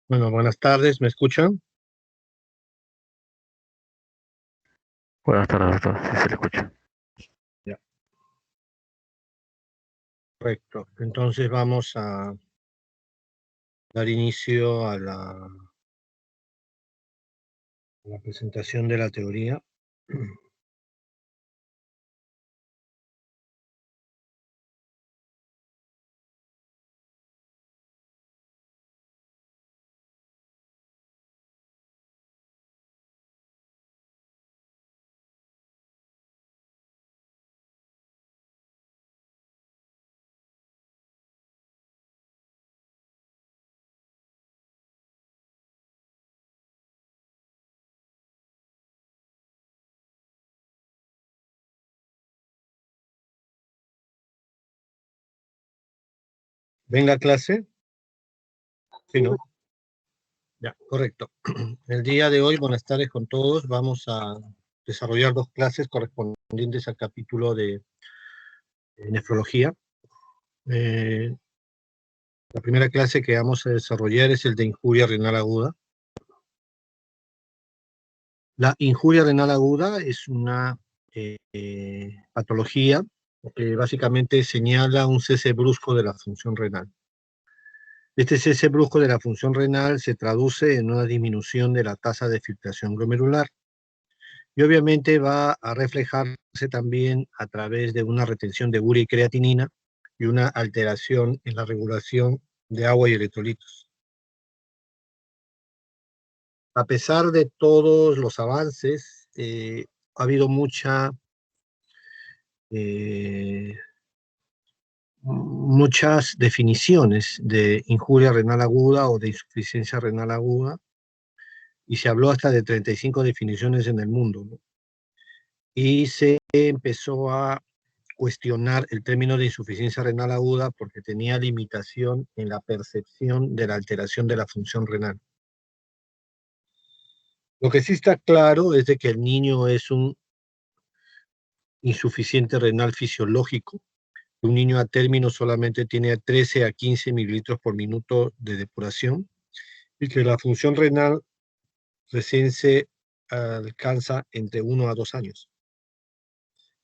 Bueno, buenas tardes, ¿me escuchan? Buenas tardes, doctor. Sí, se le escucha. Ya. Correcto. Entonces vamos a dar inicio a la presentación de la teoría. ¿Venga a clase? Sí, ¿no? Ya, correcto. El día de hoy, buenas tardes con todos, vamos a desarrollar dos clases correspondientes al capítulo de nefrología. La primera clase que vamos a desarrollar es el de injuria renal aguda. La injuria renal aguda es una patología que básicamente señala un cese brusco de la función renal. Este cese brusco de la función renal se traduce en una disminución de la tasa de filtración glomerular y obviamente va a reflejarse también a través de una retención de urea y creatinina y una alteración en la regulación de agua y electrolitos. A pesar de todos los avances, ha habido muchas definiciones de injuria renal aguda o de insuficiencia renal aguda, y se habló hasta de 35 definiciones en el mundo, ¿no? Y se empezó a cuestionar el término de insuficiencia renal aguda porque tenía limitación en la percepción de la alteración de la función renal. Lo que sí está claro es de que el niño es un insuficiente renal fisiológico. Un niño a término solamente tiene 13 a 15 mililitros por minuto de depuración y que la función renal recién se alcanza entre 1 a 2 años.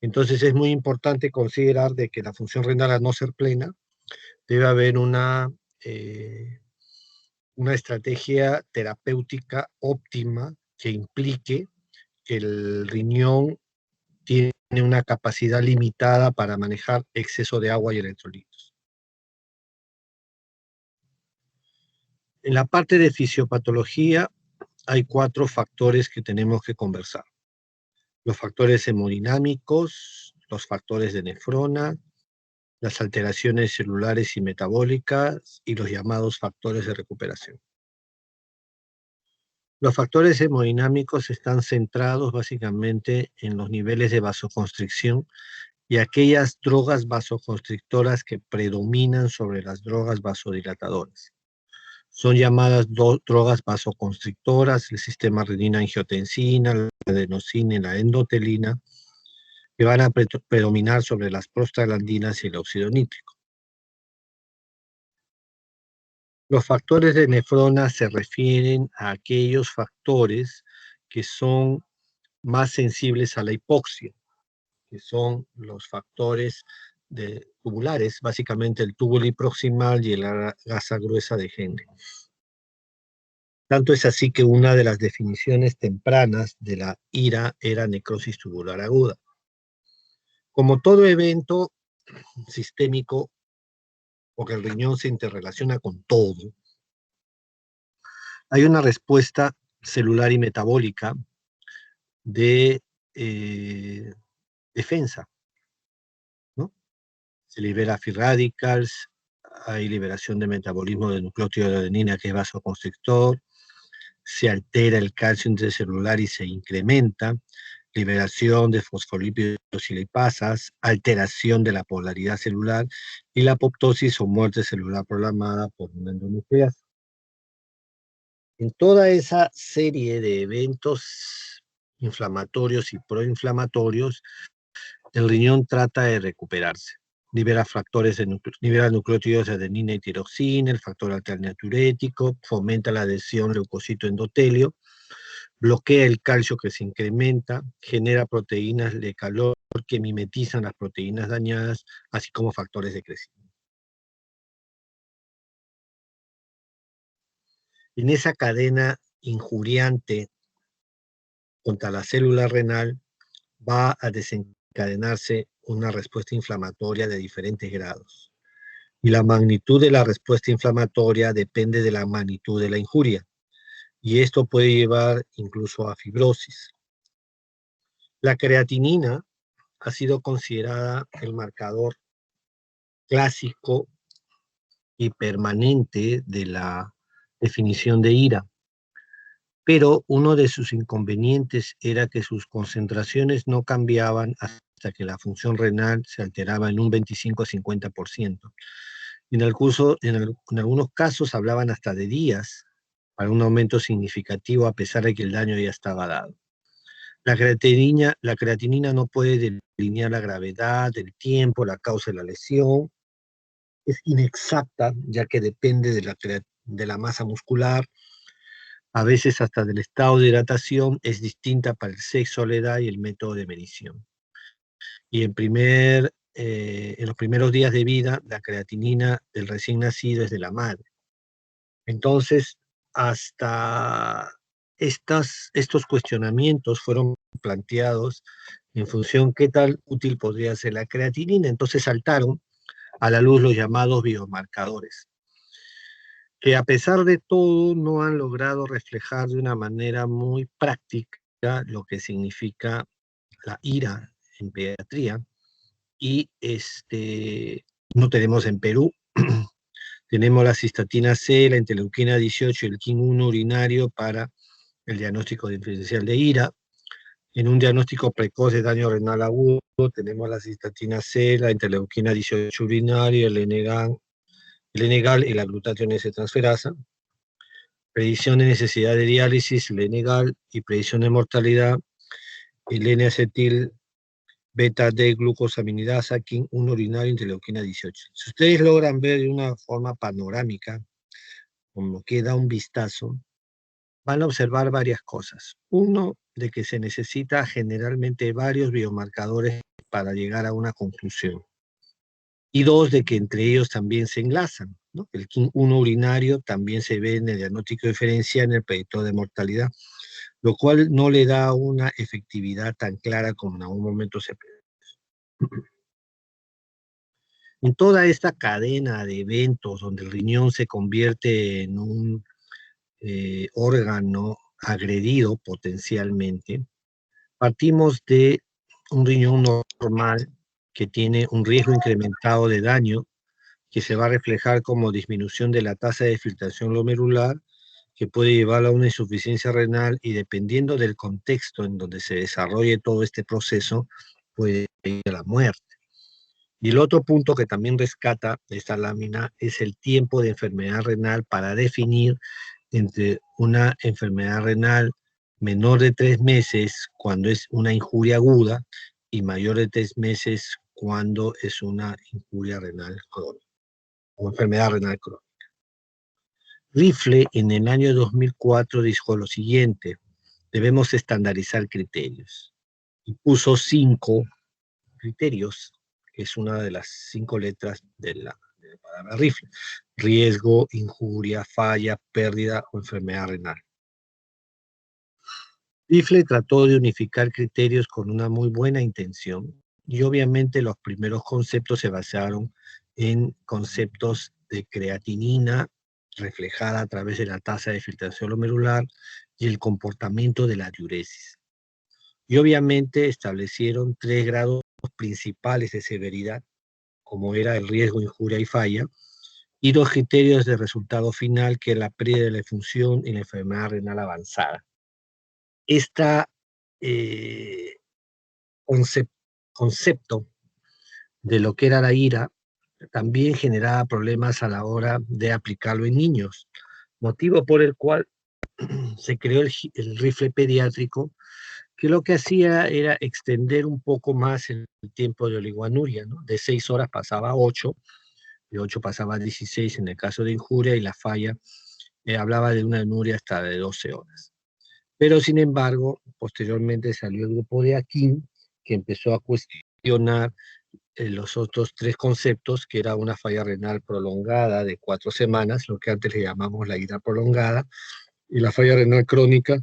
Entonces es muy importante considerar de que la función renal, al no ser plena, debe haber una estrategia terapéutica óptima que implique que el riñón tiene una capacidad limitada para manejar exceso de agua y electrolitos. En la parte de fisiopatología hay 4 factores que tenemos que conversar: los factores hemodinámicos, los factores de nefrona, las alteraciones celulares y metabólicas y los llamados factores de recuperación. Los factores hemodinámicos están centrados básicamente en los niveles de vasoconstricción y aquellas drogas vasoconstrictoras que predominan sobre las drogas vasodilatadoras. Son llamadas drogas vasoconstrictoras, el sistema renina-angiotensina, la adenosina y la endotelina, que van a predominar sobre las prostaglandinas y el óxido nítrico. Los factores de nefrona se refieren a aquellos factores que son más sensibles a la hipoxia, que son los factores tubulares, básicamente el túbulo proximal y la gasa gruesa de Henle. Tanto es así que una de las definiciones tempranas de la IRA era necrosis tubular aguda. Como todo evento sistémico, porque el riñón se interrelaciona con todo, hay una respuesta celular y metabólica de defensa, ¿no? Se libera free radicals, hay liberación de metabolismo de nucleótido de adenina que es vasoconstrictor, se altera el calcio intracelular y se incrementa, liberación de fosfolípidos y lipasas, alteración de la polaridad celular y la apoptosis o muerte celular programada por una endonucleasa. En toda esa serie de eventos inflamatorios y proinflamatorios, el riñón trata de recuperarse. Libera libera nucleótidos de adenina y tiroxina, el factor alternaturético, fomenta la adhesión leucocito-endotelio, bloquea el calcio que se incrementa, genera proteínas de calor que mimetizan las proteínas dañadas, así como factores de crecimiento. En esa cadena injuriante contra la célula renal va a desencadenarse una respuesta inflamatoria de diferentes grados. Y la magnitud de la respuesta inflamatoria depende de la magnitud de la injuria. Y esto puede llevar incluso a fibrosis. La creatinina ha sido considerada el marcador clásico y permanente de la definición de IRA. Pero uno de sus inconvenientes era que sus concentraciones no cambiaban hasta que la función renal se alteraba en un 25 a 50%. En algunos casos hablaban hasta de días para un aumento significativo a pesar de que el daño ya estaba dado. La creatinina no puede delinear la gravedad, el tiempo, la causa de la lesión. Es inexacta, ya que depende de la masa muscular, a veces hasta del estado de hidratación, es distinta para el sexo, la edad y el método de medición. Y en los primeros días de vida, la creatinina del recién nacido es de la madre. Entonces, hasta estos cuestionamientos fueron planteados en función qué tan útil podría ser la creatinina. Entonces saltaron a la luz los llamados biomarcadores, que a pesar de todo no han logrado reflejar de una manera muy práctica lo que significa la IRA en pediatría. Y no tenemos en Perú. Tenemos la cistatina C, la interleuquina 18 y el KIM1 urinario para el diagnóstico diferencial de IRA. En un diagnóstico precoz de daño renal agudo tenemos la cistatina C, la interleuquina 18 urinario, el N-gal y la glutatión S-transferasa. Predicción de necesidad de diálisis, el N-gal, y predicción de mortalidad, el N-acetil beta-D-glucosaminidasa, KIM1 urinario, interleuquina 18. Si ustedes logran ver de una forma panorámica, como que da un vistazo, van a observar varias cosas. Uno, de que se necesita generalmente varios biomarcadores para llegar a una conclusión. Y dos, de que entre ellos también se enlazan, ¿no? El KIM1 urinario también se ve en el diagnóstico diferencial en el predictor de mortalidad, lo cual no le da una efectividad tan clara como en algún momento se prevé. En toda esta cadena de eventos donde el riñón se convierte en un órgano agredido potencialmente, partimos de un riñón normal que tiene un riesgo incrementado de daño que se va a reflejar como disminución de la tasa de filtración glomerular, que puede llevar a una insuficiencia renal y dependiendo del contexto en donde se desarrolle todo este proceso, puede ir a la muerte. Y el otro punto que también rescata esta lámina es el tiempo de enfermedad renal para definir entre una enfermedad renal menor de 3 meses cuando es una injuria aguda y mayor de 3 meses cuando es una injuria renal crónica o enfermedad renal crónica. Rifle en el año 2004 dijo lo siguiente: debemos estandarizar criterios. Y puso 5 criterios, que es una de las 5 letras de la palabra rifle: riesgo, injuria, falla, pérdida o enfermedad renal. Rifle trató de unificar criterios con una muy buena intención y obviamente los primeros conceptos se basaron en conceptos de creatinina reflejada a través de la tasa de filtración glomerular y el comportamiento de la diuresis. Y obviamente establecieron 3 grados principales de severidad, como era el riesgo, injuria y falla, y 2 criterios de resultado final, que es la pérdida de la función y la enfermedad renal avanzada. Este concepto de lo que era la IRA también generaba problemas a la hora de aplicarlo en niños, motivo por el cual se creó el rifle pediátrico, que lo que hacía era extender un poco más el tiempo de oligoanuria, ¿no? De 6 horas pasaba a 8, de 8 pasaba a 16 en el caso de injuria, y la falla hablaba de una anuria hasta de 12 horas. Pero sin embargo, posteriormente salió el grupo de Akin, que empezó a cuestionar los otros 3 conceptos, que era una falla renal prolongada de 4 semanas, lo que antes le llamamos la ira prolongada, y la falla renal crónica,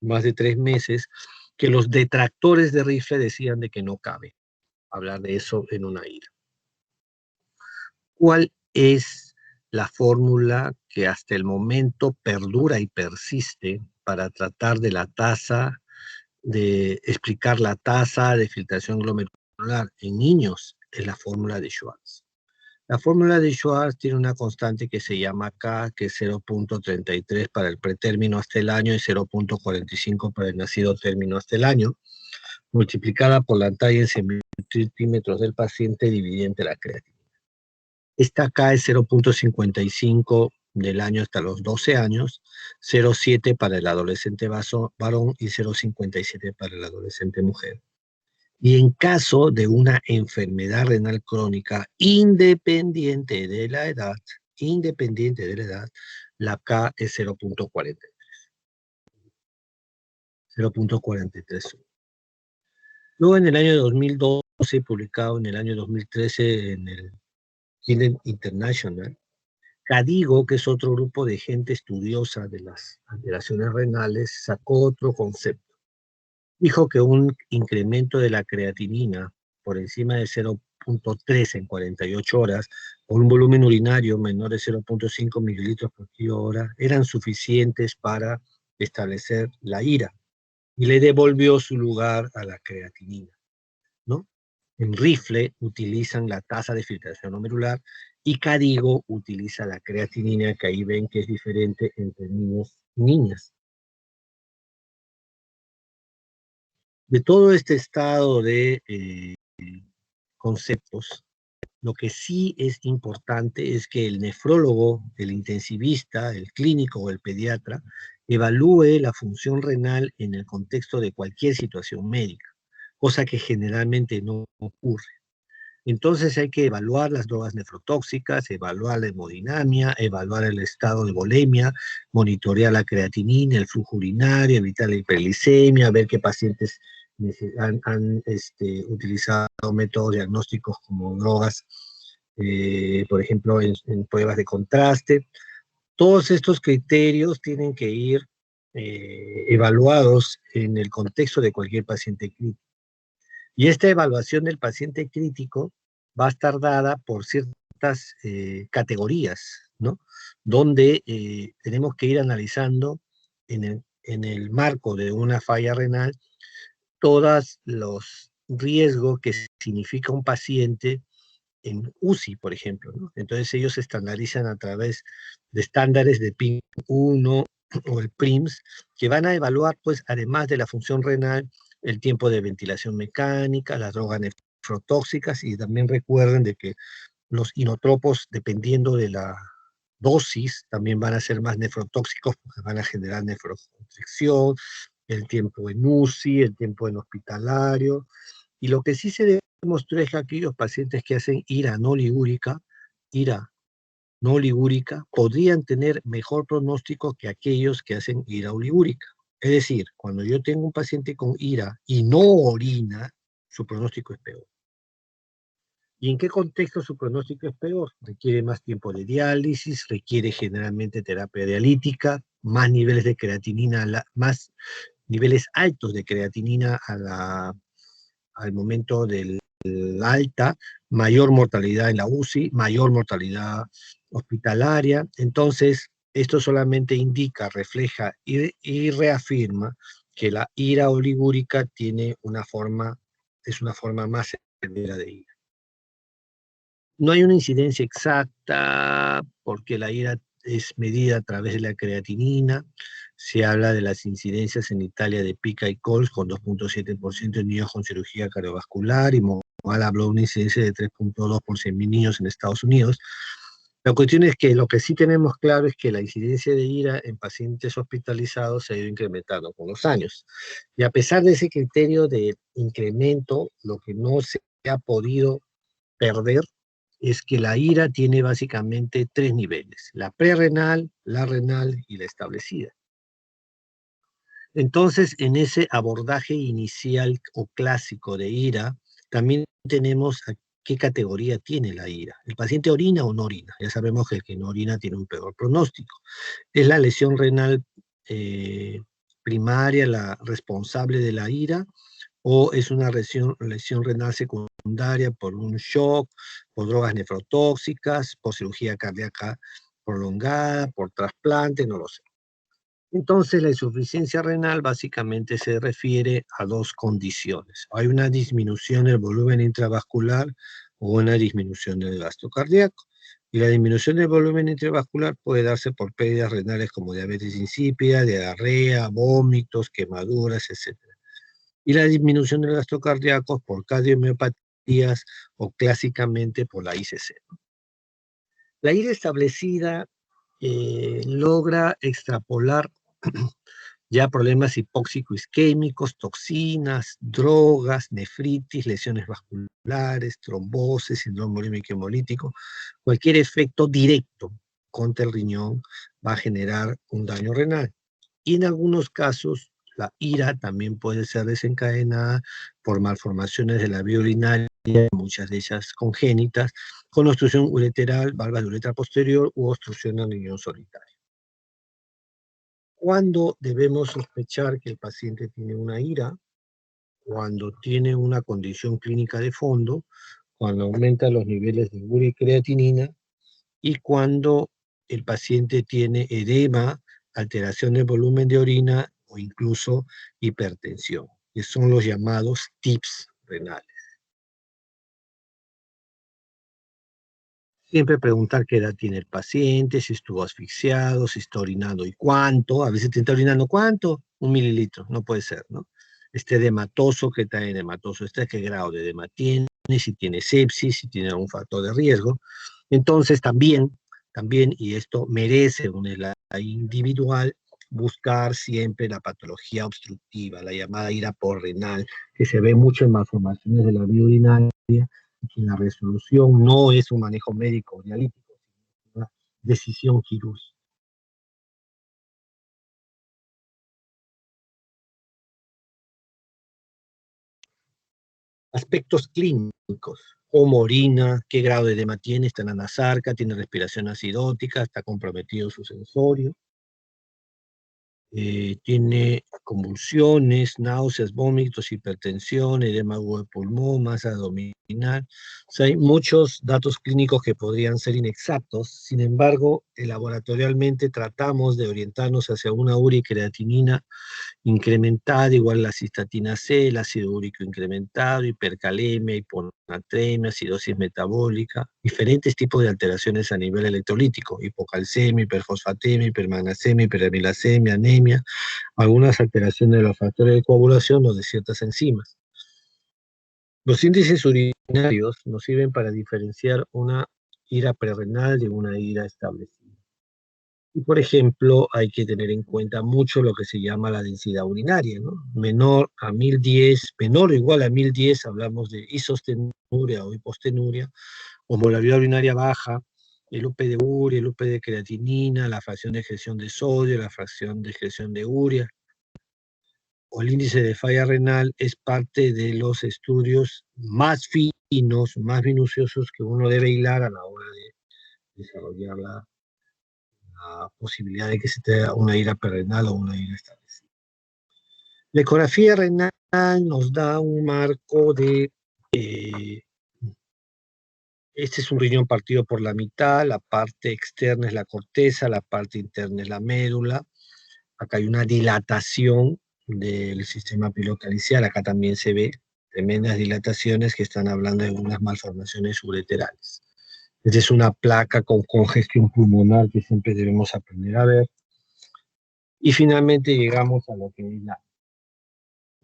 más de 3 meses, que los detractores de Rifle decían de que no cabe hablar de eso en una ira. ¿Cuál es la fórmula que hasta el momento perdura y persiste para tratar de explicar la tasa de filtración glomerular en niños? Es la fórmula de Schwartz. La fórmula de Schwartz tiene una constante que se llama K, que es 0.33 para el pretérmino hasta el año y 0.45 para el nacido término hasta el año, multiplicada por la talla en centímetros del paciente dividida entre la creatinina. Esta K es 0.55 del año hasta los 12 años, 0.7 para el adolescente varón y 0.57 para el adolescente mujer. Y en caso de una enfermedad renal crónica independiente de la edad, la K es 0.43. Luego, en el año 2012, publicado en el año 2013 en el Kidney International, Cadigo, que es otro grupo de gente estudiosa de las alteraciones renales, sacó otro concepto. Dijo que un incremento de la creatinina por encima de 0.3 en 48 horas o un volumen urinario menor de 0.5 mililitros por kilo hora eran suficientes para establecer la ira, y le devolvió su lugar a la creatinina, ¿no? En Rifle utilizan la tasa de filtración glomerular y Cadigo utiliza la creatinina, que ahí ven que es diferente entre niños y niñas. De todo este estado de conceptos, lo que sí es importante es que el nefrólogo, el intensivista, el clínico o el pediatra evalúe la función renal en el contexto de cualquier situación médica, cosa que generalmente no ocurre. Entonces hay que evaluar las drogas nefrotóxicas, evaluar la hemodinamia, evaluar el estado de volemia, monitorear la creatinina, el flujo urinario, evitar la hiperglicemia, ver qué pacientes han utilizado métodos diagnósticos como drogas, por ejemplo, en pruebas de contraste. Todos estos criterios tienen que ir evaluados en el contexto de cualquier paciente crítico. Y esta evaluación del paciente crítico va a estar dada por ciertas categorías, ¿no? Donde tenemos que ir analizando en el marco de una falla renal todos los riesgos que significa un paciente en UCI, por ejemplo, ¿no? Entonces ellos se estandarizan a través de estándares de PIM-1 o el PRIMS, que van a evaluar, pues, además de la función renal, el tiempo de ventilación mecánica, las drogas nefrotóxicas, y también recuerden de que los inotropos, dependiendo de la dosis, también van a ser más nefrotóxicos porque van a generar nefroconstricción, el tiempo en UCI, el tiempo en hospitalario. Y lo que sí se demostró es que aquellos pacientes que hacen ira no ligúrica, ira no ligúrica, podrían tener mejor pronóstico que aquellos que hacen ira oligúrica. Es decir, cuando yo tengo un paciente con ira y no orina, su pronóstico es peor. ¿Y en qué contexto su pronóstico es peor? Requiere más tiempo de diálisis, requiere generalmente terapia dialítica, más niveles de creatinina, más niveles altos de creatinina al momento del alta, mayor mortalidad en la UCI, mayor mortalidad hospitalaria. Entonces, esto solamente indica, refleja y reafirma que la ira oligúrica tiene es una forma más severa de ira. No hay una incidencia exacta porque la ira es medida a través de la creatinina. Se habla de las incidencias en Italia de pica y cols con 2.7% en niños con cirugía cardiovascular, y Moal habló de una incidencia de 3.2 por 100.000 niños en Estados Unidos. La cuestión es que lo que sí tenemos claro es que la incidencia de ira en pacientes hospitalizados se ha ido incrementando con los años. Y a pesar de ese criterio de incremento, lo que no se ha podido perder es que la ira tiene básicamente tres niveles: la prerrenal, la renal y la establecida. Entonces, en ese abordaje inicial o clásico de ira, también tenemos a qué categoría tiene la ira. ¿El paciente orina o no orina? Ya sabemos que el que no orina tiene un peor pronóstico. ¿Es la lesión renal primaria la responsable de la ira, o es una lesión renal secundaria por un shock, por drogas nefrotóxicas, por cirugía cardíaca prolongada, por trasplante? No lo sé. Entonces, la insuficiencia renal básicamente se refiere a dos condiciones: hay una disminución del volumen intravascular o una disminución del gasto cardíaco. Y la disminución del volumen intravascular puede darse por pérdidas renales como diabetes insípida, diarrea, vómitos, quemaduras, etc. Y la disminución del gasto cardíaco por cardiomiopatías o clásicamente por la ICC. La ira establecida logra extrapolar ya problemas hipóxico-isquémicos, toxinas, drogas, nefritis, lesiones vasculares, trombosis, síndrome urémico hemolítico. Cualquier efecto directo contra el riñón va a generar un daño renal. Y en algunos casos, la ira también puede ser desencadenada por malformaciones de la vía urinaria, muchas de ellas congénitas, con obstrucción ureteral, valvas de uretra posterior u obstrucción al riñón solitario. ¿Cuándo debemos sospechar que el paciente tiene una ira? Cuando tiene una condición clínica de fondo, cuando aumenta los niveles de urea y creatinina, y cuando el paciente tiene edema, alteración del volumen de orina o incluso hipertensión, que son los llamados TIPS renales. Siempre preguntar qué edad tiene el paciente, si estuvo asfixiado, si está orinando y cuánto. A veces te está orinando, ¿cuánto? 1 mililitro, no puede ser, ¿no? Este edematoso, ¿qué tal edematoso está? ¿Qué grado de edema tiene? Si tiene sepsis, si tiene algún factor de riesgo. Entonces también, y esto merece una slide individual, buscar siempre la patología obstructiva, la llamada ira porrenal, que se ve mucho en malformaciones de la vía urinaria, que la resolución no es un manejo médico dialítico, sino una decisión quirúrgica. Aspectos clínicos: cómo orina, qué grado de edema tiene, está en anasarca, tiene respiración acidótica, está comprometido su sensorio, tiene convulsiones, náuseas, vómitos, hipertensión, edema agudo de pulmón, masa abdominal. O sea, hay muchos datos clínicos que podrían ser inexactos. Sin embargo, laboratorialmente tratamos de orientarnos hacia una urea y creatinina incrementada, igual la cistatina C, el ácido úrico incrementado, hipercalemia, hiponatremia, acidosis metabólica, diferentes tipos de alteraciones a nivel electrolítico: hipocalcemia, hiperfosfatemia, hipermagnesemia, hiperamilasemia, anemia, algunas alteraciones de los factores de coagulación o de ciertas enzimas. Los índices urinarios nos sirven para diferenciar una ira prerrenal de una ira establecida. Y, por ejemplo, hay que tener en cuenta mucho lo que se llama la densidad urinaria, ¿no? Menor o igual a 1010, hablamos de isostenuria o hipostenuria, osmolaridad urinaria baja, el UP de urea, el UP de creatinina, la fracción de excreción de sodio, la fracción de excreción de urea, o el índice de falla renal, es parte de los estudios más finos, más minuciosos que uno debe hilar a la hora de desarrollar la posibilidad de que se tenga una ira perrenal o una ira establecida. La ecografía renal nos da un marco de, este es un riñón partido por la mitad, la parte externa es la corteza, la parte interna es la médula. Acá hay una dilatación del sistema pilocalicial, acá también se ve tremendas dilataciones que están hablando de unas malformaciones ureterales. Esta es una placa con congestión pulmonar que siempre debemos aprender a ver. Y finalmente llegamos a lo que es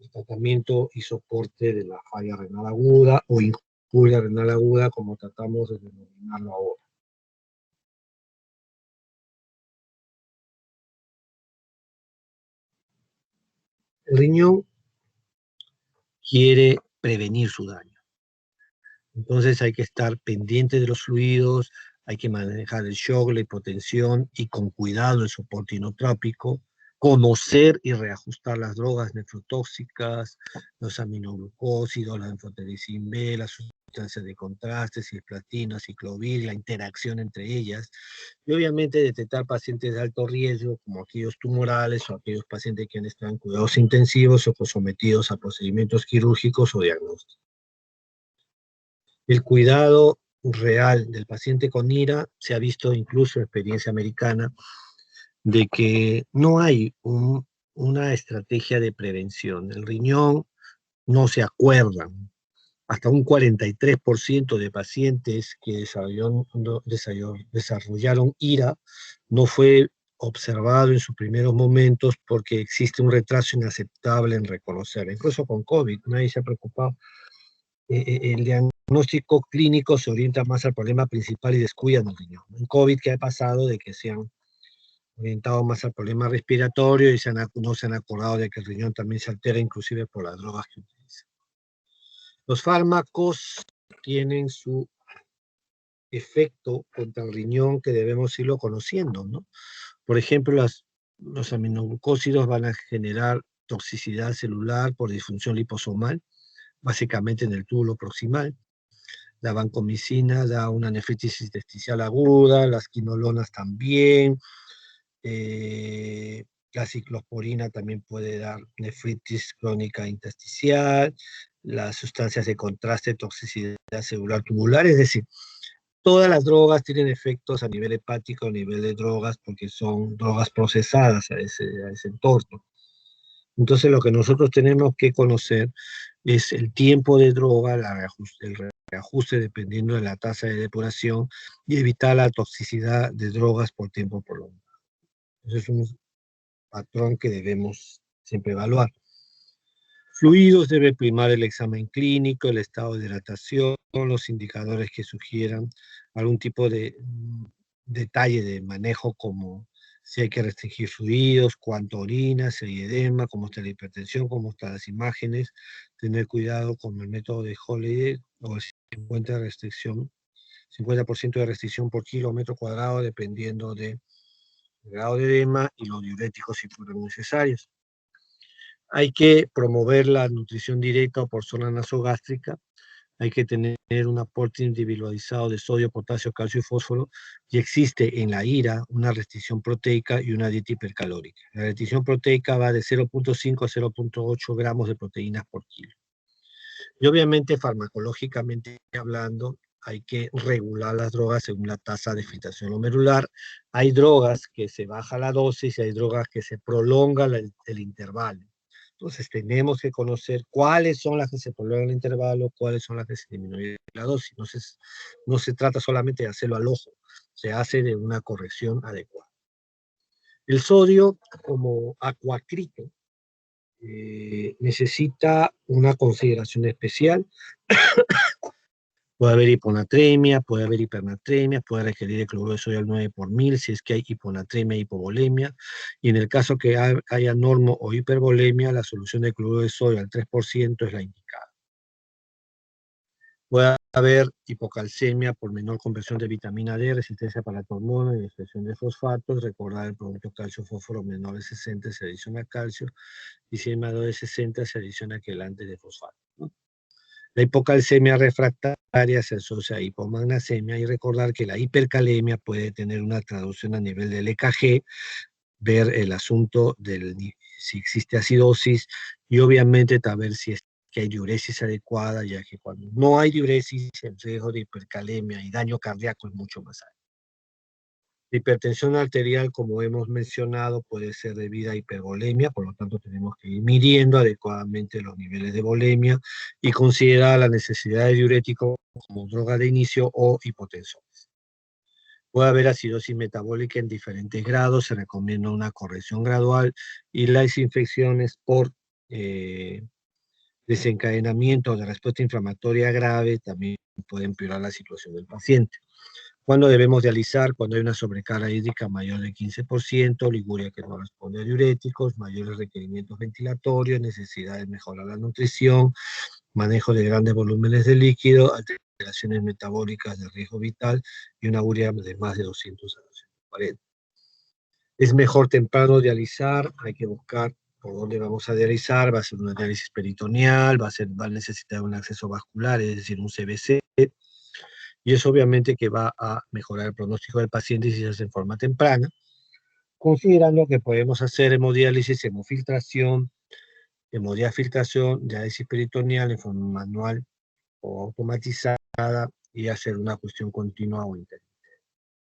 el tratamiento y soporte de la falla renal aguda o injuria renal aguda, como tratamos de denominarlo ahora. El riñón quiere prevenir su daño. Entonces hay que estar pendiente de los fluidos, hay que manejar el shock, la hipotensión y con cuidado el soporte inotrópico, conocer y reajustar las drogas nefrotóxicas, los aminoglucósidos, la anfotericin B, las sustancias de contraste, cisplatina, ciclovir, la interacción entre ellas, y obviamente detectar pacientes de alto riesgo, como aquellos tumorales o aquellos pacientes que están en cuidados intensivos o sometidos a procedimientos quirúrgicos o diagnósticos. El cuidado real del paciente con IRA se ha visto incluso en experiencia americana de que no hay una estrategia de prevención. El riñón no se acuerda. Hasta un 43% de pacientes que desarrollaron IRA no fue observado en sus primeros momentos porque existe un retraso inaceptable en reconocer. Incluso con COVID, nadie se ha preocupado. El diagnóstico clínico se orienta más al problema principal y descuidan el riñón. En COVID, ¿qué ha pasado? De que se han orientado más al problema respiratorio y no se han acordado de que el riñón también se altera, inclusive por las drogas que utilizan. Los fármacos tienen su efecto contra el riñón que debemos irlo conociendo, ¿no? Por ejemplo, los aminoglucósidos van a generar toxicidad celular por disfunción liposomal, básicamente en el túbulo proximal. La vancomicina da una nefritis intersticial aguda, las quinolonas también, la ciclosporina también puede dar nefritis crónica intersticial, las sustancias de contraste, toxicidad celular tubular, es decir, todas las drogas tienen efectos a nivel hepático, a nivel de drogas, porque son drogas procesadas a ese entorno. Entonces lo que nosotros tenemos que conocer es el tiempo de droga, el reajuste dependiendo de la tasa de depuración y evitar la toxicidad de drogas por tiempo prolongado. Ese es un patrón que debemos siempre evaluar. Fluidos debe primar el examen clínico, el estado de hidratación, los indicadores que sugieran algún tipo de detalle de manejo como si hay que restringir fluidos, cuánto orina, si hay edema, cómo está la hipertensión, cómo están las imágenes, tener cuidado con el método de Holiday o el 50% de restricción por kilómetro cuadrado dependiendo del grado de edema y los diuréticos si fueran necesarios. Hay que promover la nutrición directa o por zona nasogástrica. Hay que tener un aporte individualizado de sodio, potasio, calcio y fósforo, y existe en la IRA una restricción proteica y una dieta hipercalórica. La restricción proteica va de 0.5 a 0.8 gramos de proteínas por kilo. Y obviamente farmacológicamente hablando, hay que regular las drogas según la tasa de filtración glomerular. Hay drogas que se baja la dosis y hay drogas que se prolonga el intervalo. Entonces tenemos que conocer cuáles son las que se prolongan el intervalo, cuáles son las que se disminuyen la dosis. Entonces no se trata solamente de hacerlo al ojo, se hace de una corrección adecuada. El sodio como acuacrito necesita una consideración especial Puede haber hiponatremia, puede haber hipernatremia, puede requerir el cloruro de sodio al 9 por mil si es que hay hiponatremia e hipovolemia. Y en el caso que haya normo o hipervolemia, la solución de cloruro de sodio al 3% es la indicada. Puede haber hipocalcemia por menor conversión de vitamina D, resistencia para la hormona y expresión de fosfatos. Recordar el producto calcio-fósforo menor de 60 se adiciona calcio y si es menor de 60 se adiciona quelante de fosfato, ¿no? La hipocalcemia refractaria se asocia a hipomagnesemia y recordar que la hipercalemia puede tener una traducción a nivel del EKG, ver el asunto si existe acidosis y obviamente saber si es que hay diuresis adecuada, ya que cuando no hay diuresis el riesgo de hipercalemia y daño cardíaco es mucho más alto. La hipertensión arterial, como hemos mencionado, puede ser debida a hipervolemia, por lo tanto tenemos que ir midiendo adecuadamente los niveles de volemia y considerar la necesidad de diurético como droga de inicio o hipotensores. Puede haber acidosis metabólica en diferentes grados, se recomienda una corrección gradual y las infecciones por desencadenamiento de respuesta inflamatoria grave también pueden empeorar la situación del paciente. ¿Cuándo debemos dializar? Cuando hay una sobrecarga hídrica mayor del 15%, liguria que no responde a diuréticos, mayores requerimientos ventilatorios, necesidad de mejorar la nutrición, manejo de grandes volúmenes de líquido, alteraciones metabólicas de riesgo vital y una urea de más de 200 a 240. Es mejor temprano dializar, hay que buscar por dónde vamos a dializar, va a ser una diálisis peritoneal, va a necesitar un acceso vascular, es decir, un CVC, y eso obviamente que va a mejorar el pronóstico del paciente si se hace en forma temprana, considerando que podemos hacer hemodiálisis, hemodiafiltración, diálisis peritoneal en forma manual o automatizada y hacer una cuestión continua o intermitente.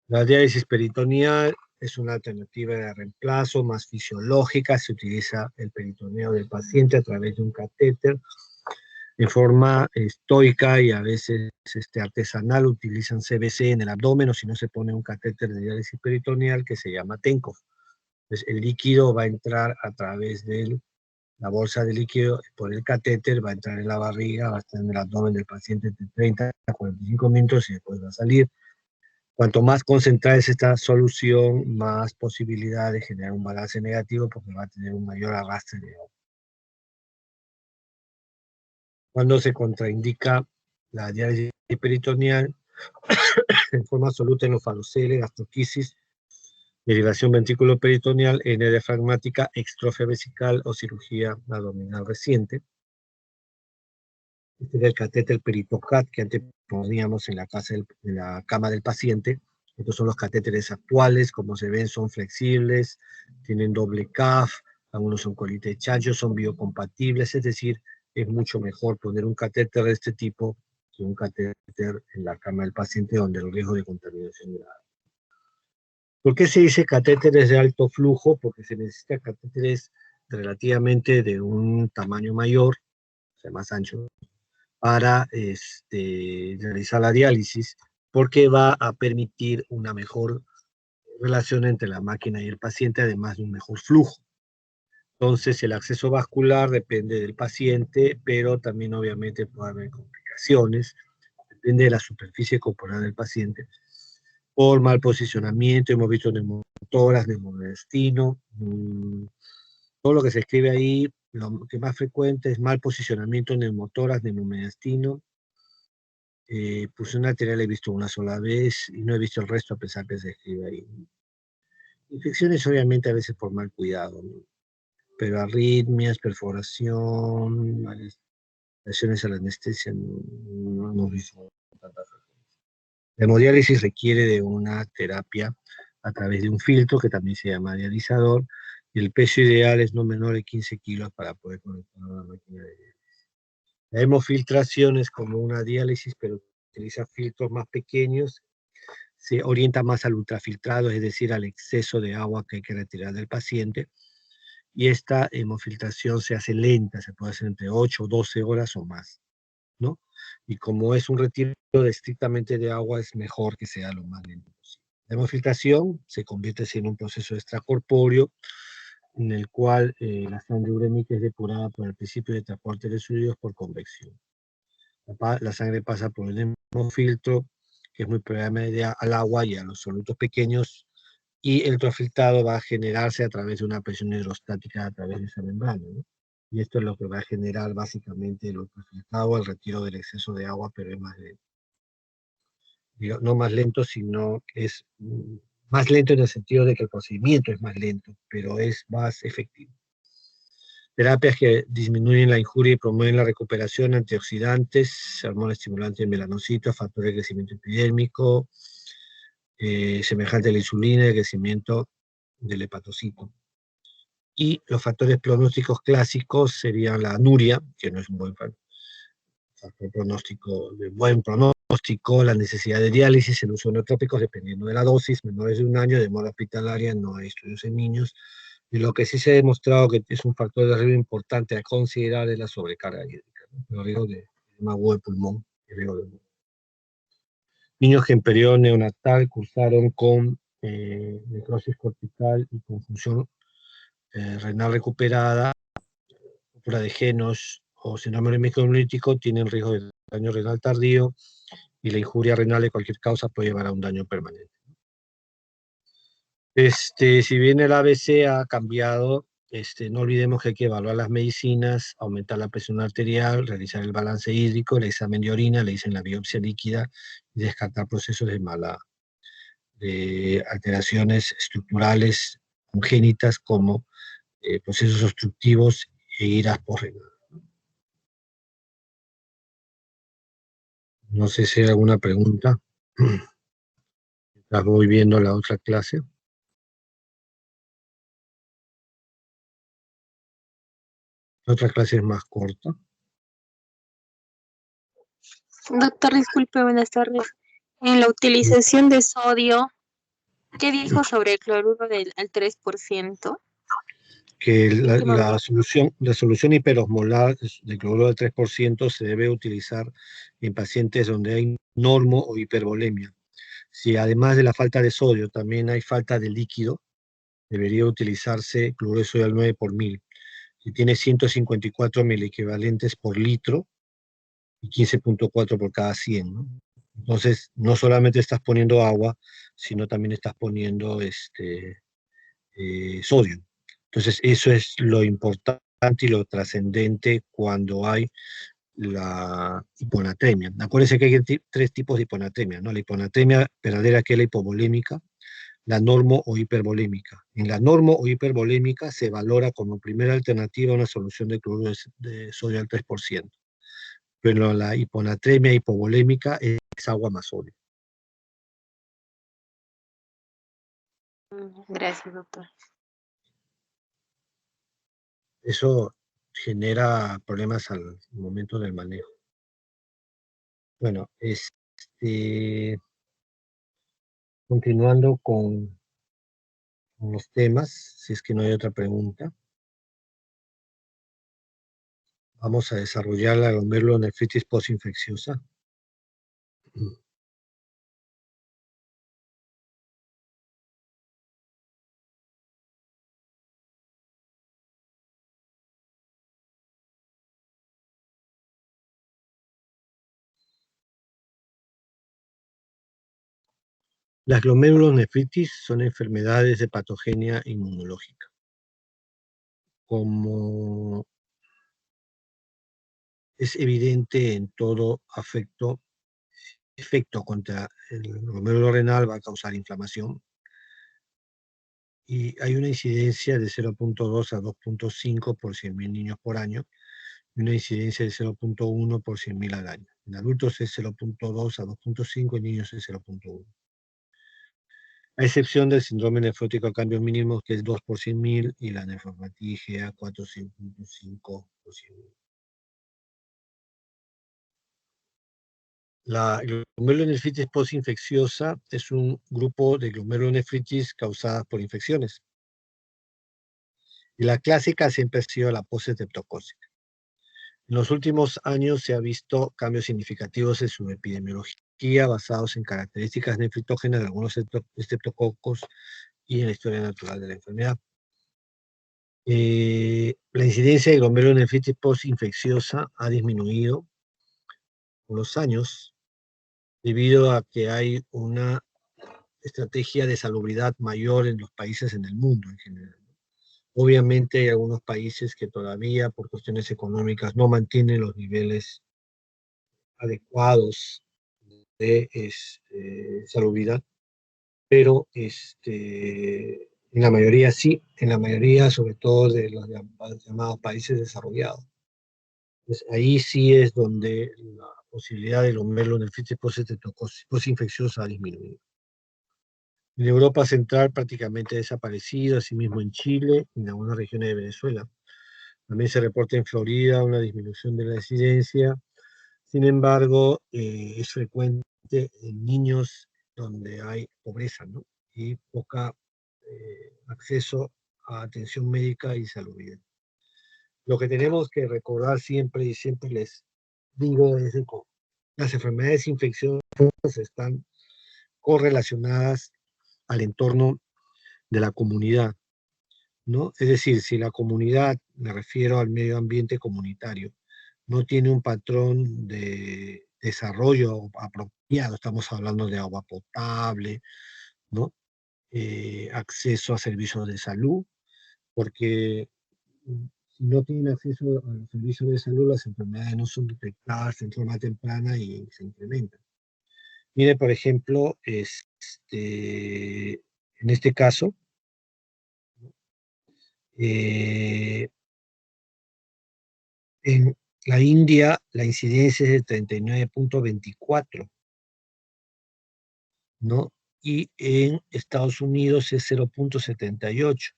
La diálisis peritoneal es una alternativa de reemplazo más fisiológica, se utiliza el peritoneo del paciente a través de un catéter en forma estoica y a veces artesanal, utilizan CBC en el abdomen o si no se pone un catéter de diálisis peritoneal que se llama TENCOF. Entonces el líquido va a entrar a través de la bolsa de líquido por el catéter, va a entrar en la barriga, va a estar en el abdomen del paciente entre 30 a 45 minutos y después va a salir. Cuanto más concentrada es esta solución, más posibilidad de generar un balance negativo porque va a tener un mayor arrastre de agua. Cuando se contraindica la diálisis peritoneal en forma absoluta en los faloceles, gastroquisis, derivación ventrículo peritoneal, hernia diafragmática, extrofia vesical o cirugía abdominal reciente. Este es el catéter peritocat que antes poníamos en la cama del paciente. Estos son los catéteres actuales, como se ven son flexibles, tienen doble CAF, algunos son colite de chancho, son biocompatibles, es decir, es mucho mejor poner un catéter de este tipo que un catéter en la cama del paciente donde el riesgo de contaminación es grave. ¿Por qué se dice catéteres de alto flujo? Porque se necesitan catéteres relativamente de un tamaño mayor, o sea, más ancho, para realizar la diálisis, porque va a permitir una mejor relación entre la máquina y el paciente, además de un mejor flujo. Entonces, el acceso vascular depende del paciente, pero también obviamente puede haber complicaciones, depende de la superficie corporal del paciente. Por mal posicionamiento, hemos visto neumotoras, neumodestino, todo lo que se escribe ahí, lo que más frecuente es mal posicionamiento, neumotoras, neumomediastino. Pulsión arterial he visto una sola vez y no he visto el resto a pesar que se escribe ahí. Infecciones obviamente a veces por mal cuidado, ¿no? Pero arritmias, perforación, lesiones a la anestesia no hemos visto tanta frecuencia. La hemodiálisis requiere de una terapia a través de un filtro que también se llama dializador y el peso ideal es no menor de 15 kilos para poder conectar a la máquina de diálisis. La hemofiltración es como una diálisis, pero utiliza filtros más pequeños, se orienta más al ultrafiltrado, es decir, al exceso de agua que hay que retirar del paciente, y esta hemofiltración se hace lenta, se puede hacer entre 8 o 12 horas o más, ¿no? Y como es un retiro estrictamente de agua, es mejor que sea lo más lento posible. La hemofiltración se convierte en un proceso extracorpóreo en el cual la sangre urémica es depurada por el principio de transporte de fluidos por convección. La sangre pasa por el hemofiltro, que es muy permeable al agua y a los solutos pequeños, y el ultrafiltrado va a generarse a través de una presión hidrostática a través de esa membrana, ¿no? Y esto es lo que va a generar básicamente el ultrafiltrado, el retiro del exceso de agua, pero es más lento. No más lento, sino que es más lento en el sentido de que el procedimiento es más lento, pero es más efectivo. Terapias que disminuyen la injuria y promueven la recuperación: antioxidantes, hormonas estimulantes de melanocitos, factores de crecimiento epidérmico, semejante a la insulina, el crecimiento del hepatocito. Y los factores pronósticos clásicos serían la anuria, que no es un buen factor pronóstico, de buen pronóstico, la necesidad de diálisis, el uso de nootrópicos, dependiendo de la dosis, menores de 1 año, demora hospitalaria, no hay estudios en niños. Y lo que sí se ha demostrado que es un factor de riesgo importante a considerar es la sobrecarga hídrica, ¿no? El riesgo de edema de pulmón, el riesgo de... Niños que en periodo neonatal cursaron con necrosis cortical y con función renal recuperada, ruptura de genos o síndrome hemolítico tienen riesgo de daño renal tardío, y la injuria renal de cualquier causa puede llevar a un daño permanente. Si bien el ABC ha cambiado, no olvidemos que hay que evaluar las medicinas, aumentar la presión arterial, realizar el balance hídrico, el examen de orina, le dicen la biopsia líquida, y descartar procesos de alteraciones estructurales congénitas como procesos obstructivos e iras posrenales. No sé si hay alguna pregunta. Mientras voy viendo la otra clase. La otra clase es más corta. Doctor, disculpe, buenas tardes. En la utilización de sodio, ¿qué dijo sobre el cloruro al 3%? Que la solución hiperosmolar de cloruro del 3% se debe utilizar en pacientes donde hay normo o hipervolemia. Si además de la falta de sodio también hay falta de líquido, debería utilizarse cloruro de sodio al 9 por mil. Si tiene 154 miliequivalentes por litro y 15.4 por cada 100, ¿no? Entonces, no solamente estás poniendo agua, sino también estás poniendo sodio. Entonces, eso es lo importante y lo trascendente cuando hay la hiponatremia. Acuérdense que hay tres tipos de hiponatremia, ¿no? La hiponatremia verdadera, que es la hipovolémica, la normo o hipervolémica. En la normo o hipervolémica se valora como primera alternativa una solución de cloruro de sodio al 3%. Pero la hiponatremia hipovolémica es agua más sodio. Gracias, doctor. Eso genera problemas al momento del manejo. Bueno, continuando con los temas, si es que no hay otra pregunta, vamos a desarrollar la glomerulonefritis postinfecciosa. Las glomerulonefritis son enfermedades de patogenia inmunológica. Como es evidente en todo efecto contra el glomérulo renal va a causar inflamación, y hay una incidencia de 0.2 a 2.5 por 100.000 niños por año, y una incidencia de 0.1 por 100.000 al año. En adultos es 0.2 a 2.5, en niños es 0.1. A excepción del síndrome nefrótico a cambios mínimos, que es 2 por 100.000, y la nefropatía IgA 4.5 por 100.000. La glomerulonefritis postinfecciosa es un grupo de glomerulonefritis causadas por infecciones. Y la clásica siempre ha sido la postestreptocócica. En los últimos años se ha visto cambios significativos en su epidemiología basados en características nefritógenas de algunos estreptococos y en la historia natural de la enfermedad. La incidencia de glomerulonefritis postinfecciosa ha disminuido con los años, debido a que hay una estrategia de salubridad mayor en los países en el mundo en general. Obviamente hay algunos países que todavía por cuestiones económicas no mantienen los niveles adecuados de salubridad, pero en la mayoría sí, en la mayoría sobre todo de los llamados países desarrollados. Pues ahí sí es donde la posibilidad de los glomerulonefritis postinfecciosa ha disminuido. En Europa Central prácticamente ha desaparecido, asimismo en Chile y en algunas regiones de Venezuela. También se reporta en Florida una disminución de la incidencia. Sin embargo, es frecuente en niños donde hay pobreza, ¿no? Y poca acceso a atención médica y salubridad. Lo que tenemos que recordar siempre, y siempre les digo, es que las enfermedades infecciosas están correlacionadas al entorno de la comunidad, ¿no? Es decir, si la comunidad, me refiero al medio ambiente comunitario, no tiene un patrón de desarrollo apropiado, estamos hablando de agua potable, ¿no? Acceso a servicios de salud, porque si no tienen acceso a los servicios de salud, las enfermedades no son detectadas en forma temprana y se incrementan. Mire, por ejemplo, en este caso, en la India la incidencia es de 39.24, ¿no? Y en Estados Unidos es 0.78.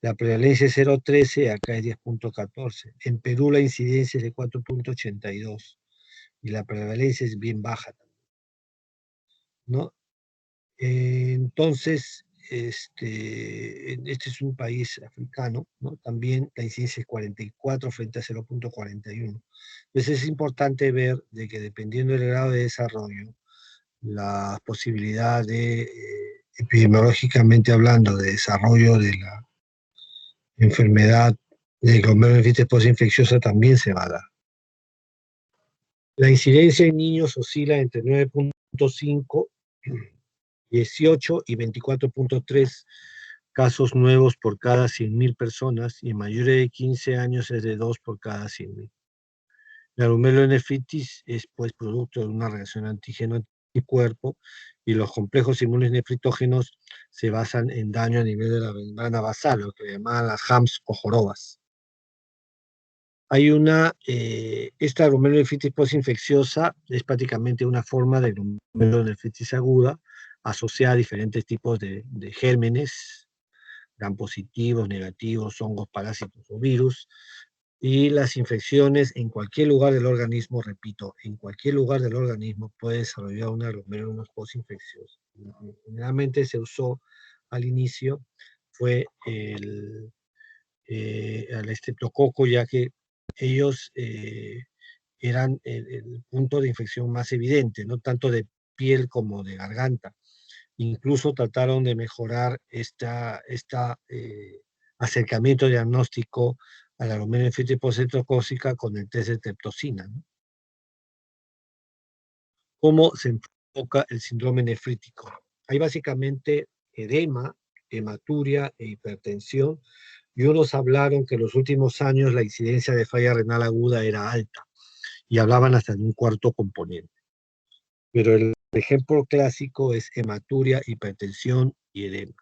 La prevalencia es 0.13, acá es 10.14. En Perú la incidencia es de 4.82 y la prevalencia es bien baja también, ¿no? Entonces, este es un país africano, ¿no? También la incidencia es 44 frente a 0.41. Entonces es importante ver de que dependiendo del grado de desarrollo, la posibilidad de, epidemiológicamente hablando, de desarrollo de la enfermedad de glomerulonefritis postinfecciosa también se va a dar. La incidencia en niños oscila entre 9.5, 18 y 24.3 casos nuevos por cada 100.000 personas y en mayores de 15 años es de 2 por cada 100.000. La glomerulonefritis es pues producto de una reacción antígeno-anticuerpo y los complejos inmunes nefritógenos se basan en daño a nivel de la membrana basal, lo que llaman las HAMS o jorobas. Hay esta glomerulonefritis postinfecciosa es prácticamente una forma de glomerulonefritis aguda asociada a diferentes tipos de gérmenes, gram positivos, negativos, hongos, parásitos o virus, y las infecciones en cualquier lugar del organismo, repito, en cualquier lugar del organismo puede desarrollar una glomerulonephritis postinfecciosa. Generalmente se usó al inicio fue al estreptococo, ya que ellos eran el punto de infección más evidente, no tanto de piel como de garganta. Incluso trataron de mejorar acercamiento diagnóstico a la glomerulonefritis postetocócica con el test de triptosina, ¿no? ¿Cómo se enfoca el síndrome nefrítico? Hay básicamente edema, hematuria e hipertensión, y unos hablaron que en los últimos años la incidencia de falla renal aguda era alta, y hablaban hasta de un cuarto componente. Pero el ejemplo clásico es hematuria, hipertensión y edema.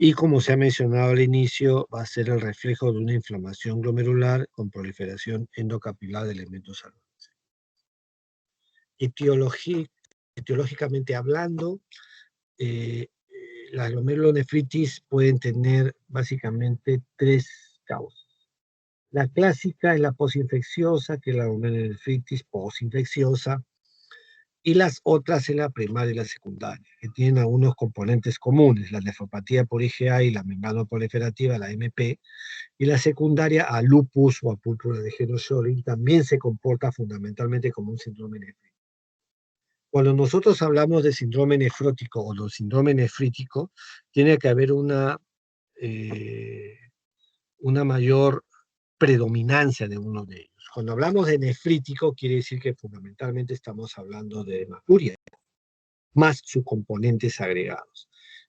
Y como se ha mencionado al inicio, va a ser el reflejo de una inflamación glomerular con proliferación endocapilar de elementos salvajes. Etiológicamente hablando, las glomerulonefritis pueden tener básicamente 3 causas. La clásica es la postinfecciosa, que es la glomerulonefritis postinfecciosa, y las otras es la primaria y la secundaria, que tienen algunos componentes comunes, la nefropatía por IgA y la membranoproliferativa, la MP, y la secundaria a lupus o a púrpura de Henoch-Schönlein también se comporta fundamentalmente como un síndrome nefrítico. Cuando nosotros hablamos de síndrome nefrótico o de síndrome nefrítico, tiene que haber una mayor predominancia de uno de ellos. Cuando hablamos de nefrítico, quiere decir que fundamentalmente estamos hablando de hematuria, más sus componentes agregados.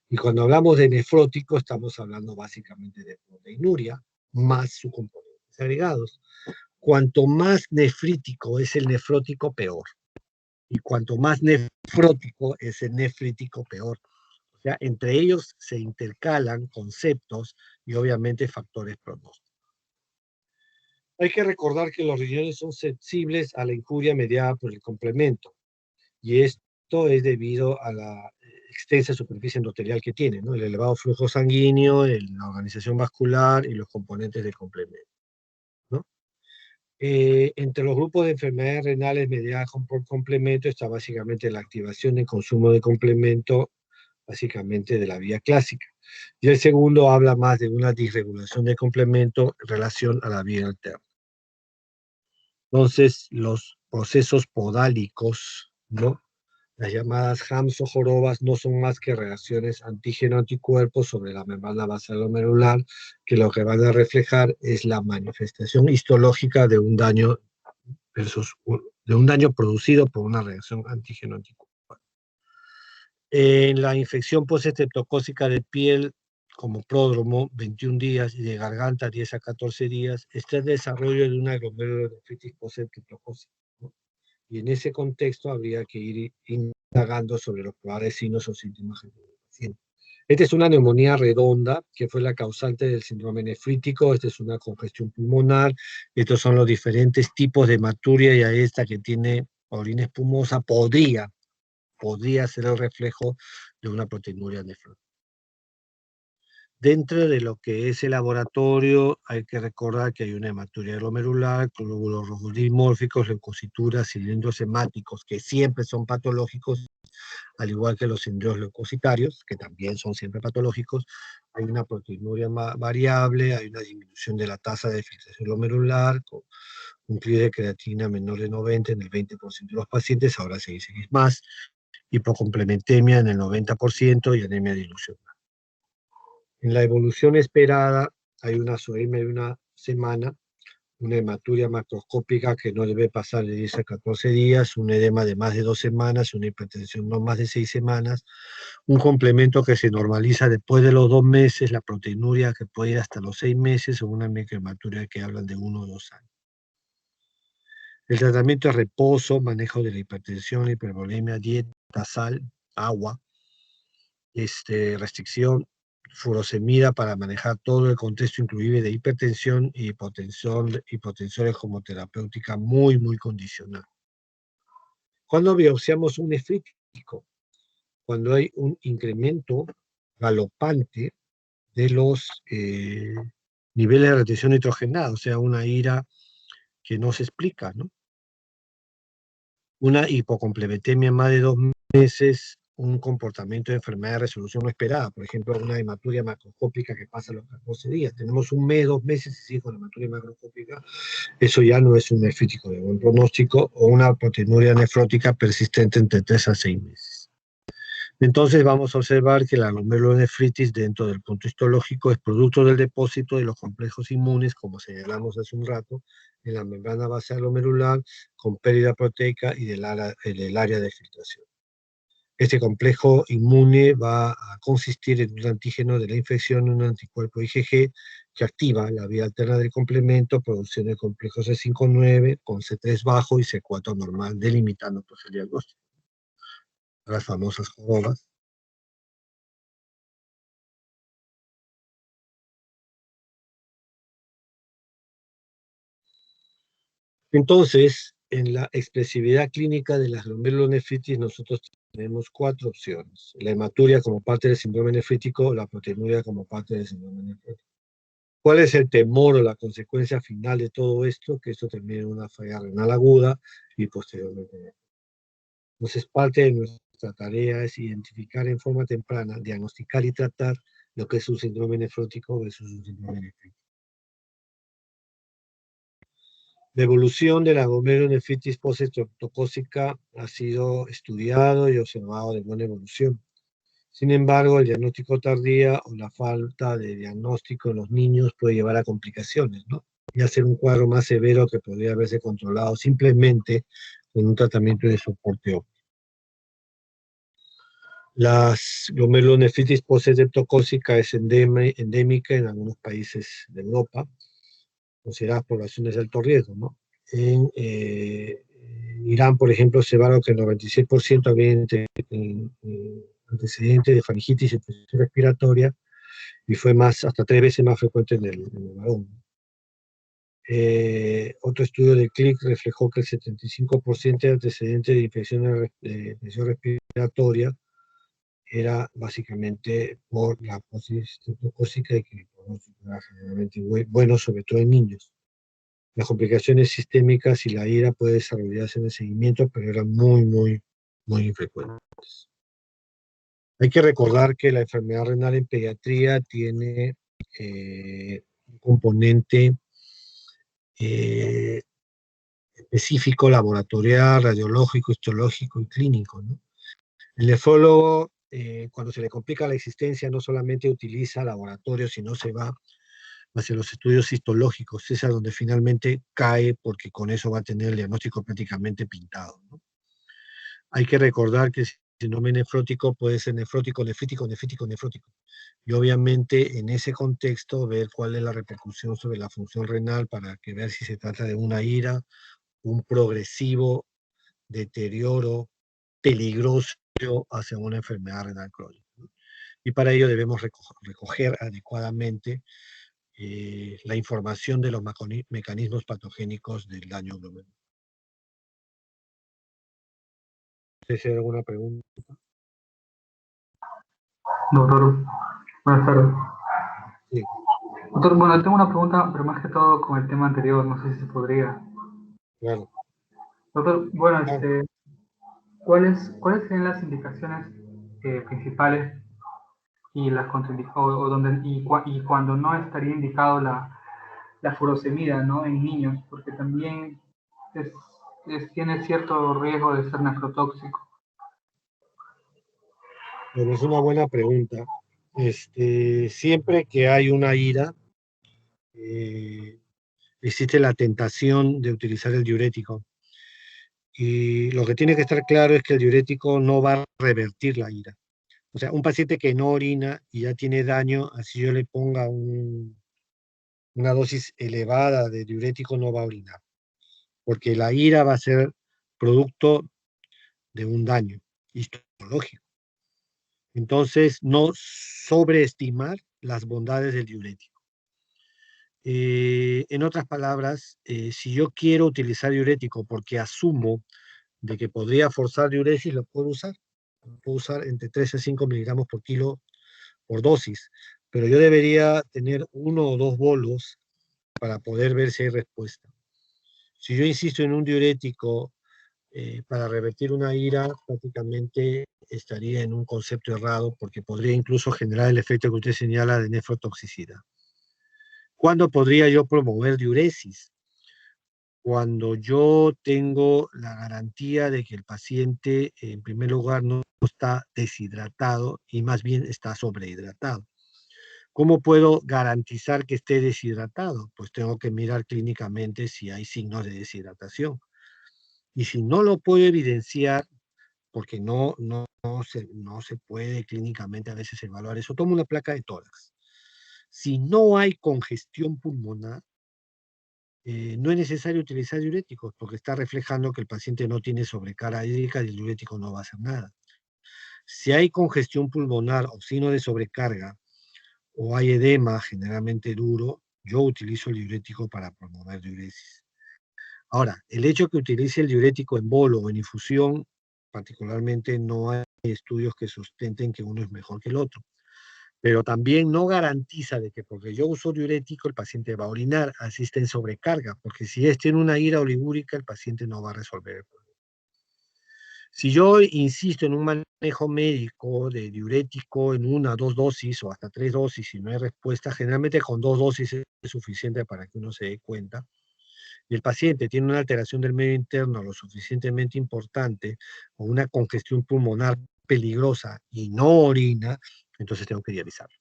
Y cuando hablamos de nefrótico, estamos hablando básicamente de proteinuria, más sus componentes agregados. Cuanto más nefrítico es el nefrótico, peor. Y cuanto más nefrótico es el nefrítico, peor. O sea, entre ellos se intercalan conceptos y obviamente factores pronósticos. Hay que recordar que los riñones son sensibles a la injuria mediada por el complemento. Y esto es debido a la extensa superficie endotelial que tiene, ¿no? El elevado flujo sanguíneo, la organización vascular y los componentes del complemento, ¿no? Entre los grupos de enfermedades renales mediadas por complemento está básicamente la activación del consumo de complemento, básicamente de la vía clásica. Y el segundo habla más de una disregulación de complemento en relación a la vía alterna. Entonces, los procesos podálicos, ¿no? Las llamadas HAMS o jorobas no son más que reacciones antígeno-anticuerpos sobre la membrana basal glomerular, que lo que van a reflejar es la manifestación histológica de un daño producido por una reacción antígeno-anticuerpo. En la infección postestreptocócica de piel, como pródromo, 21 días, y de garganta, 10 a 14 días, está el desarrollo de una glomerulonefritis postestreptocócica, ¿no? Y en ese contexto habría que ir indagando sobre los probables signos o síntomas del paciente. Esta es una neumonía redonda, que fue la causante del síndrome nefrítico. Esta es una congestión pulmonar. Estos son los diferentes tipos de hematuria, y a esta que tiene orina espumosa podría ser el reflejo de una proteinuria nefrótica. Dentro de lo que es el laboratorio, hay que recordar que hay una hematuria glomerular, glóbulos rojos dimórficos, leucocituras, cilindros hemáticos, que siempre son patológicos, al igual que los cilindros leucocitarios, que también son siempre patológicos. Hay una proteinuria variable, hay una disminución de la tasa de filtración glomerular, con un CLI de creatina menor de 90 en el 20% de los pacientes, ahora se dice que es más, hipocomplementemia en el 90% y anemia dilucional. En la evolución esperada hay una soemia de una semana, una hematuria macroscópica que no debe pasar de 10 a 14 días, un edema de más de 2 semanas, una hipertensión no más de 6 semanas, un complemento que se normaliza después de los 2 meses, la proteinuria que puede ir hasta los 6 meses, o una microhematuria que hablan de 1 o 2 años. El tratamiento es reposo, manejo de la hipertensión, la hipervolemia, dieta, sal, agua, restricción, furosemida para manejar todo el contexto, inclusive de hipertensión y hipotensores como terapéutica muy, muy condicional. ¿Cuándo biopsiamos un nefrítico? Cuando hay un incremento galopante de los niveles de retención nitrogenada, o sea, una ira que no se explica, ¿no? Una hipocomplementemia en más de 2 meses, un comportamiento de enfermedad de resolución no esperada, por ejemplo, una hematuria macroscópica que pasa los 14 días. Tenemos 1 mes, 2 meses y sigue con la hematuria macroscópica. Eso ya no es un nefrítico de buen pronóstico, o una proteinuria nefrótica persistente entre 3 a 6 meses. Entonces vamos a observar que la glomerulonefritis dentro del punto histológico es producto del depósito de los complejos inmunes, como señalamos hace un rato, en la membrana basal glomerular, con pérdida proteica y del área de filtración. Este complejo inmune va a consistir en un antígeno de la infección, un anticuerpo IgG, que activa la vía alterna del complemento, producción del complejo C5-9 con C3 bajo y C4 normal, delimitando pues el diagnóstico. Las famosas jorobas. Entonces, en la expresividad clínica de las glomerulonefritis, nosotros tenemos 4 opciones. La hematuria como parte del síndrome nefrítico, la proteinuria como parte del síndrome nefrítico. ¿Cuál es el temor o la consecuencia final de todo esto? Que esto termine en una falla renal aguda y posteriormente. Entonces, parte de nuestra tarea es identificar en forma temprana, diagnosticar y tratar lo que es un síndrome nefrótico versus un síndrome nefrítico. La evolución de la glomerulonefritis postestreptocócica ha sido estudiado y observado de buena evolución. Sin embargo, el diagnóstico tardío o la falta de diagnóstico en los niños puede llevar a complicaciones, ¿no? y hacer un cuadro más severo que podría haberse controlado simplemente con un tratamiento de soporte óptico. Las glomerulonefritis post-septocócica es endémica en algunos países de Europa, consideradas poblaciones de alto riesgo, ¿no? En Irán, por ejemplo, se evalúa que el 96% había antecedentes de faringitis y infección respiratoria, y fue hasta 3 veces más frecuente en el varón. Otro estudio de CLIC reflejó que el 75% de antecedentes de infección respiratoria era básicamente por la posis septocócica y que el pronóstico era generalmente bueno, sobre todo en niños. Las complicaciones sistémicas y la ira puede desarrollarse en el seguimiento, pero eran muy infrecuentes. Hay que recordar que la enfermedad renal en pediatría tiene un componente específico, laboratorial, radiológico, histológico y clínico, ¿no? El nefrólogo, cuando se le complica la existencia, no solamente utiliza laboratorios, sino se va hacia los estudios histológicos, es a donde finalmente cae, porque con eso va a tener el diagnóstico prácticamente pintado, ¿no? Hay que recordar que el síndrome nefrótico puede ser nefrótico, nefrítico, nefrótico. Y obviamente en ese contexto ver cuál es la repercusión sobre la función renal para que ver si se trata de una ira, un progresivo deterioro peligroso hacia una enfermedad renal crónica, ¿no? Y para ello debemos recoger adecuadamente la información de los mecanismos patogénicos del daño glomerular. ¿Hay alguna pregunta? Doctor, buenas tardes. Sí. Doctor, bueno, tengo una pregunta, pero más que todo con el tema anterior, no sé si se podría. Claro. Doctor, bueno, ¿cuáles serían las indicaciones principales y las contraindicaciones, y cuando no estaría indicado la furosemida, ¿no? En niños, porque también tiene cierto riesgo de ser nefrotóxico? Bueno, es una buena pregunta. Siempre que hay una ira, existe la tentación de utilizar el diurético. Y lo que tiene que estar claro es que el diurético no va a revertir la ira. O sea, un paciente que no orina y ya tiene daño, así yo le ponga una dosis elevada de diurético, no va a orinar, porque la ira va a ser producto de un daño histológico. Entonces, no sobreestimar las bondades del diurético. En otras palabras, si yo quiero utilizar diurético porque asumo de que podría forzar diuresis, lo puedo usar. Lo puedo usar entre 3 a 5 miligramos por kilo por dosis, pero yo debería tener 1 o 2 bolos para poder ver si hay respuesta. Si yo insisto en un diurético para revertir una ira, prácticamente estaría en un concepto errado, porque podría incluso generar el efecto que usted señala de nefrotoxicidad. ¿Cuándo podría yo promover diuresis? Cuando yo tengo la garantía de que el paciente, en primer lugar, no está deshidratado y más bien está sobrehidratado. ¿Cómo puedo garantizar que esté deshidratado? Pues tengo que mirar clínicamente si hay signos de deshidratación. Y si no lo puedo evidenciar, porque no se puede clínicamente a veces evaluar eso, tomo una placa de tórax. Si no hay congestión pulmonar, no es necesario utilizar diuréticos, porque está reflejando que el paciente no tiene sobrecarga hídrica y el diurético no va a hacer nada. Si hay congestión pulmonar o signo de sobrecarga, o hay edema generalmente duro, yo utilizo el diurético para promover diuresis. Ahora, el hecho que utilice el diurético en bolo o en infusión, particularmente no hay estudios que sustenten que uno es mejor que el otro. Pero también no garantiza de que porque yo uso diurético el paciente va a orinar, así está en sobrecarga, porque si tiene una ira oligúrica el paciente no va a resolver el problema. Si yo insisto en un manejo médico de diurético en 1 o 2 dosis o hasta 3 dosis y no hay respuesta, generalmente con 2 dosis es suficiente para que uno se dé cuenta, y el paciente tiene una alteración del medio interno lo suficientemente importante o una congestión pulmonar peligrosa y no orina, entonces tengo que dializarlo.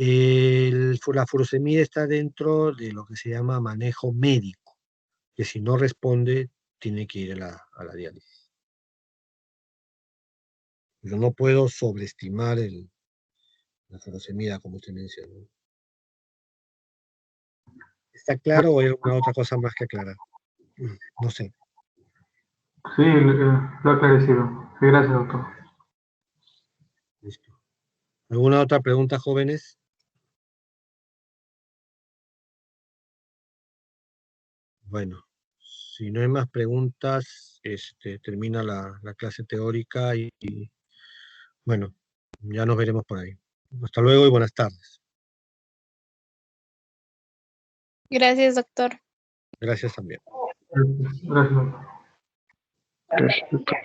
La furosemida está dentro de lo que se llama manejo médico, que si no responde, tiene que ir a la diálisis. Yo no puedo sobreestimar la furosemida, como usted mencionó. ¿Está claro o hay alguna otra cosa más que aclarar? No sé. Sí, lo ha aclarecido. Sí, gracias, doctor. Listo. ¿Alguna otra pregunta, jóvenes? Bueno, si no hay más preguntas, termina la clase teórica y bueno, ya nos veremos por ahí. Hasta luego y buenas tardes. Gracias, doctor. Gracias también. Gracias, doctor. Gracias, doctor.